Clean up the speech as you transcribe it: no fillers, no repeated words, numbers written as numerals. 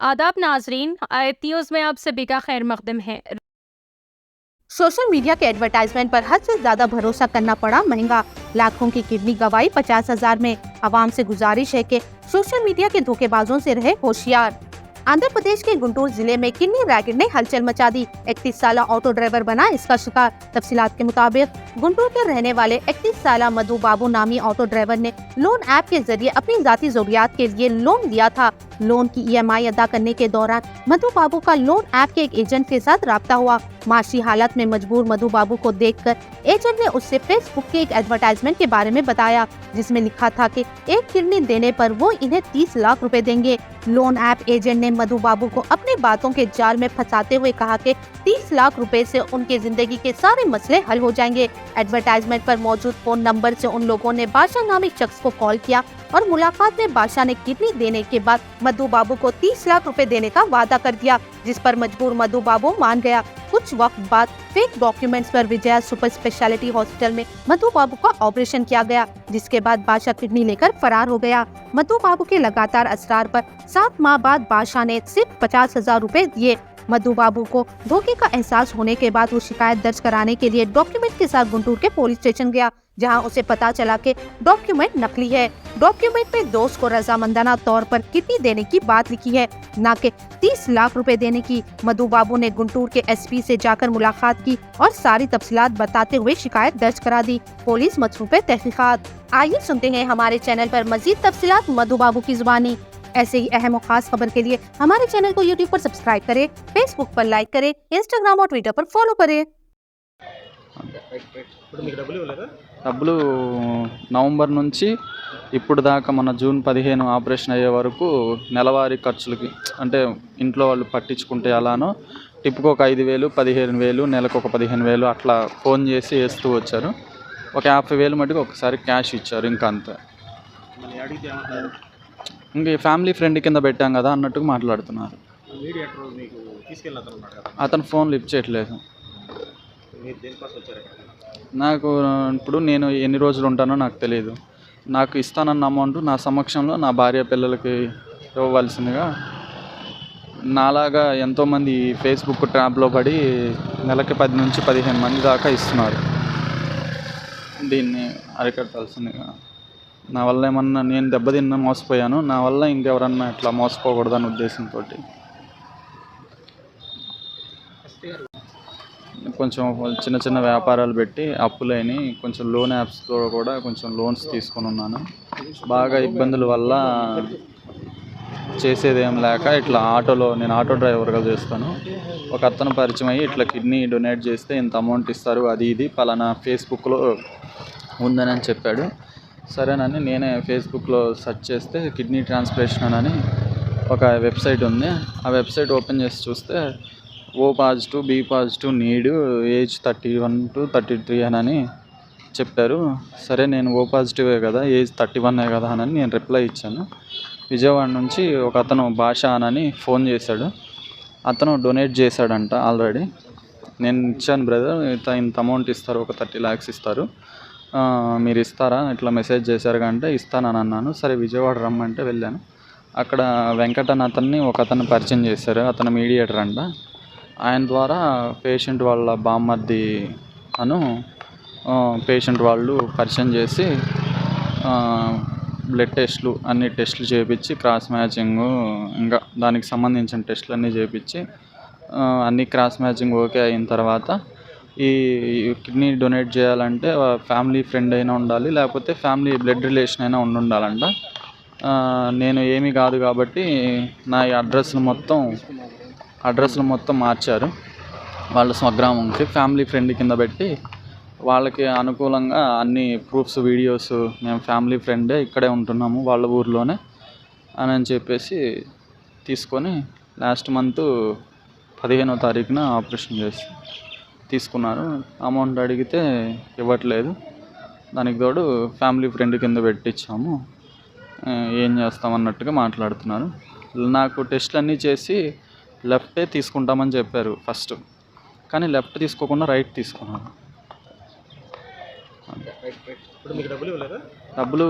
आदाब नाजरीन, आयत न्यूज़ में आप सभी का खैर मकदम है। सोशल मीडिया के एडवर्टाइजमेंट पर हद से ज्यादा भरोसा करना पड़ा महंगा। लाखों की किडनी गवाई 50,000 में। आवाम से गुजारिश है कि सोशल मीडिया के धोखेबाजों से रहे होशियार। आंध्र प्रदेश के गुंटूर जिले में किडनी रैकेट ने हलचल मचा दी। 31 साल ऑटो ड्राइवर बना इसका शिकार। तफसीलात के मुताबिक गुंटूर के रहने वाले 31 साल मधु बाबू नामी ऑटो ड्राइवर ने लोन ऐप के जरिए अपनी जाती जरूरियात के लिए लोन लिया था। लोन की EMI अदा करने के दौरान मधु बाबू का लोन ऐप के एक एजेंट के साथ राब्ता हुआ। माशी हालत में मजबूर मधु बाबू को देखकर एजेंट ने उससे फेसबुक के एक एडवर्टाइजमेंट के बारे में बताया, जिसमें लिखा था कि एक किडनी देने पर वो इन्हें 30 लाख रुपए देंगे। लोन ऐप एजेंट ने मधु बाबू को अपनी बातों के जाल में फंसाते हुए कहा कि 30 लाख रुपए से उनके जिंदगी के सारे मसले हल हो जाएंगे। एडवर्टाइजमेंट पर मौजूद फोन नंबर से उन लोगों ने बादशाह नामी शख्स को कॉल किया और मुलाकात में बादशाह ने किडनी देने के बाद मधु बाबू को 30 लाख रुपए देने का वादा कर दिया, जिस पर मजबूर मधु बाबू मान गया। कुछ वक्त बाद फेक डॉक्यूमेंट्स पर विजया सुपर स्पेशलिटी हॉस्पिटल में मधु बाबू का ऑपरेशन किया गया, जिसके बाद बादशाह किडनी लेकर फरार हो गया। मधु बाबू के लगातार असरार पर 7 माह बाद बादशाह ने सिर्फ 50,000 रुपए दिए। मधु बाबू को धोखे का एहसास होने के बाद वो शिकायत दर्ज कराने के लिए डॉक्यूमेंट के साथ गुंटूर के पुलिस स्टेशन गया, जहां उसे पता चला कि डॉक्यूमेंट नकली है। डॉक्यूमेंट में दोस्त को रजामंदाना तौर पर किडनी देने की बात लिखी है, न कि 30 लाख रुपए देने की। मधु बाबू ने गुंटूर के SP से जाकर मुलाकात की और सारी तफसीलात बताते हुए शिकायत दर्ज करा दी। पुलिस मसरूफ है तहकीकात। आइए सुनते हैं हमारे चैनल पर मजीद तफसीलात मधु बाबू की जुबानी। ऐसे ही अहम और खास खबर के लिए हमारे चैनल को YouTube पर सब्सक्राइब करें, Facebook पर लाइक करें, Instagram और Twitter पर फॉलो करें। డబ్బులు నవంబర్ నుంచి ఇప్పుడు దాకా మన జూన్ 15 ఆపరేషన్ అయ్యే వరకు నెలవారీ ఖర్చులకి అంటే ఇంట్లో వాళ్ళు పట్టించుకుంటే అలానో టిప్పుకు ఒక 5,000 15,000 నెలకు ఒక 15,000 అట్లా ఫోన్ చేసి వేస్తూ వచ్చారు. ఒక 50,000 మటుకు ఒకసారి క్యాష్ ఇచ్చారు. ఇంకా అంతే. ఇంక ఫ్యామిలీ ఫ్రెండ్ కింద పెట్టాం కదా అన్నట్టుగా మాట్లాడుతున్నారు. అతను ఫోన్ లిఫ్ట్ చేయట్లేదు. నాకు ఇప్పుడు నేను ఎన్ని రోజులు ఉంటానో నాకు తెలియదు. నాకు ఇస్తానన్న అమౌంట్ నా సమక్షంలో నా భార్య పిల్లలకి ఇవ్వవలసిందిగా నాలాగా ఎంతోమంది ఫేస్బుక్ ట్రాప్లో పడి నెలకి 10 నుంచి 15 మంది దాకా ఇస్తున్నారు. దీన్ని అరికట్టాల్సిందిగా. నా వల్ల ఏమన్నా నేను దెబ్బతిన్న మోసపోయాను, నా వల్ల ఇంకెవరన్నా ఇట్లా మోసపోకూడదని ఉద్దేశంతో కొంచెం చిన్న చిన్న వ్యాపారాలు పెట్టి అప్పులైన కొంచెం లోన్ యాప్స్లో కూడా కొంచెం లోన్స్ తీసుకొని ఉన్నాను. బాగా ఇబ్బందుల వల్ల చేసేదేం లేక ఇట్లా నేను ఆటో డ్రైవర్గా చేస్తాను. ఒక అతను పరిచయం అయ్యి ఇట్లా కిడ్నీ డొనేట్ చేస్తే ఇంత అమౌంట్ ఇస్తారు, అది ఇది పలానా ఫేస్బుక్లో ఉందని చెప్పాడు. సరేనని నేనే ఫేస్బుక్లో సెర్చ్ చేస్తే కిడ్నీ ట్రాన్స్ప్లాంటేషన్ అని ఒక వెబ్సైట్ ఉంది. ఆ వెబ్సైట్ ఓపెన్ చేసి చూస్తే O positive, B positive, need, age 31 to 33 అని చెప్పారు. సరే నేను O పాజిటివే కదా, ఏజ్ 31 కదా అని నేను రిప్లై ఇచ్చాను. విజయవాడ నుంచి ఒక అతను భాష అని ఫోన్ చేశాడు. అతను డొనేట్ చేశాడంట ఆల్రెడీ. నేను ఇచ్చాను బ్రదర్, ఇంత అమౌంట్ ఇస్తారు, ఒక 30 lakhs ఇస్తారు, మీరు ఇస్తారా, ఇట్లా మెసేజ్ చేశారు అంటే ఇస్తానని అన్నాను. సరే విజయవాడ రమ్మంటే వెళ్ళాను. అక్కడ వెంకటన్ అతన్ని ఒక అతను పరిచయం చేశారు. అతను మీడియేటర్ అంట. ఆయన ద్వారా పేషెంట్ వాళ్ళ బామ్మర్ది పేషెంట్ వాళ్ళు పరిచయం చేసి బ్లడ్ టెస్ట్లు అన్ని టెస్టులు చేయించి క్రాస్ మ్యాచింగ్ ఇంకా దానికి సంబంధించిన టెస్టులు అన్నీ చేయించి అన్ని క్రాస్ మ్యాచింగ్ ఓకే అయిన తర్వాత ఈ కిడ్నీ డొనేట్ చేయాలంటే ఫ్యామిలీ ఫ్రెండ్ అయినా ఉండాలి, లేకపోతే ఫ్యామిలీ బ్లడ్ రిలేషన్ అయినా ఉండాలంట. నేను ఏమీ కాదు కాబట్టి నా అడ్రస్లు మొత్తం మార్చారు. వాళ్ళ స్వగ్రామంకి ఫ్యామిలీ ఫ్రెండ్ కింద పెట్టి వాళ్ళకి అనుకూలంగా అన్ని ప్రూఫ్స్, వీడియోస్, మేము ఫ్యామిలీ ఫ్రెండే ఇక్కడే ఉంటున్నాము వాళ్ళ ఊర్లోనే అని చెప్పేసి తీసుకొని లాస్ట్ మంత్ 15వ తారీఖున ఆపరేషన్ చేసి తీసుకున్నారు. అమౌంట్ అడిగితే ఇవ్వట్లేదు. దానికి తోడు ఫ్యామిలీ ఫ్రెండ్ కింద పెట్టించాము, ఏం చేస్తామన్నట్టుగా మాట్లాడుతున్నారు. నాకు టెస్ట్లు అన్నీ చేసి లెఫ్టే తీసుకుంటామని చెప్పారు ఫస్ట్, కానీ లెఫ్ట్ తీసుకోకుండా రైట్ తీసుకున్నాను. డబ్బులు